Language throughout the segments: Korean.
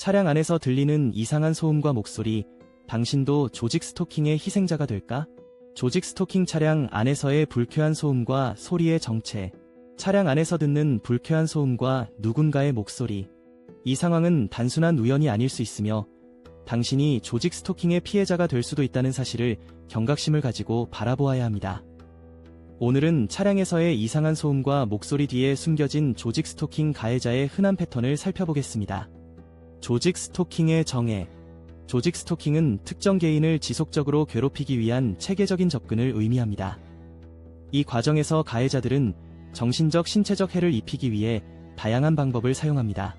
차량 안에서 들리는 이상한 소음과 목소리, 당신도 조직 스토킹의 희생자가 될까? 조직 스토킹 차량 안에서의 불쾌한 소음과 소리의 정체. 차량 안에서 듣는 불쾌한 소음과 누군가의 목소리. 이 상황은 단순한 우연이 아닐 수 있으며 당신이 조직 스토킹의 피해자가 될 수도 있다는 사실을 경각심을 가지고 바라보아야 합니다. 오늘은 차량에서의 이상한 소음과 목소리 뒤에 숨겨진 조직 스토킹 가해자의 흔한 패턴을 살펴보겠습니다. 조직 스토킹의 정의. 조직 스토킹은 특정 개인을 지속적으로 괴롭히기 위한 체계적인 접근을 의미합니다. 이 과정에서 가해자들은 정신적, 신체적 해를 입히기 위해 다양한 방법을 사용합니다.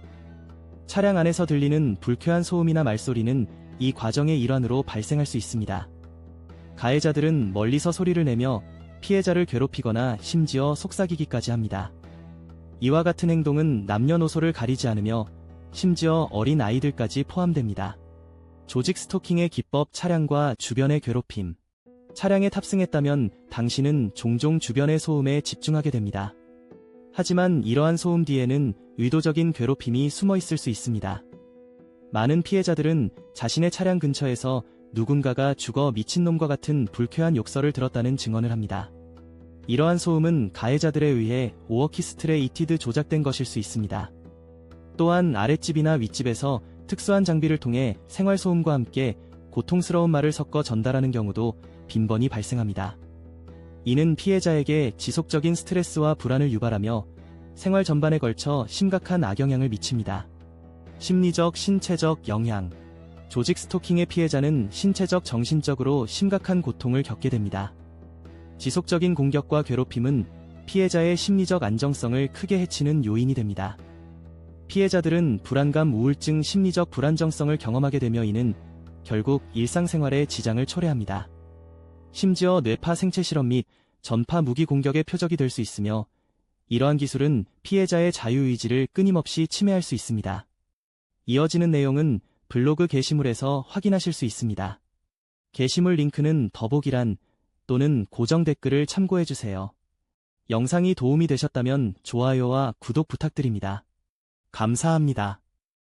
차량 안에서 들리는 불쾌한 소음이나 말소리는 이 과정의 일환으로 발생할 수 있습니다. 가해자들은 멀리서 소리를 내며 피해자를 괴롭히거나 심지어 속삭이기까지 합니다. 이와 같은 행동은 남녀노소를 가리지 않으며 심지어 어린 아이들까지 포함됩니다. 조직 스토킹의 기법. 차량과 주변의 괴롭힘. 차량에 탑승했다면 당신은 종종 주변의 소음에 집중하게 됩니다. 하지만 이러한 소음 뒤에는 의도적인 괴롭힘이 숨어 있을 수 있습니다. 많은 피해자들은 자신의 차량 근처에서 누군가가 죽어 미친놈과 같은 불쾌한 욕설을 들었다는 증언을 합니다. 이러한 소음은 가해자들에 의해 오어키스트레이티드 조작된 것일 수 있습니다. 또한 아랫집이나 윗집에서 특수한 장비를 통해 생활소음과 함께 고통스러운 말을 섞어 전달하는 경우도 빈번히 발생합니다. 이는 피해자에게 지속적인 스트레스와 불안을 유발하며 생활 전반에 걸쳐 심각한 악영향을 미칩니다. 심리적, 신체적 영향. 조직 스토킹의 피해자는 신체적, 정신적으로 심각한 고통을 겪게 됩니다. 지속적인 공격과 괴롭힘은 피해자의 심리적 안정성을 크게 해치는 요인이 됩니다. 피해자들은 불안감, 우울증, 심리적 불안정성을 경험하게 되며 이는 결국 일상생활에 지장을 초래합니다. 심지어 뇌파 생체 실험 및 전파 무기 공격의 표적이 될 수 있으며 이러한 기술은 피해자의 자유의지를 끊임없이 침해할 수 있습니다. 이어지는 내용은 블로그 게시물에서 확인하실 수 있습니다. 게시물 링크는 더보기란 또는 고정 댓글을 참고해주세요. 영상이 도움이 되셨다면 좋아요와 구독 부탁드립니다. 감사합니다.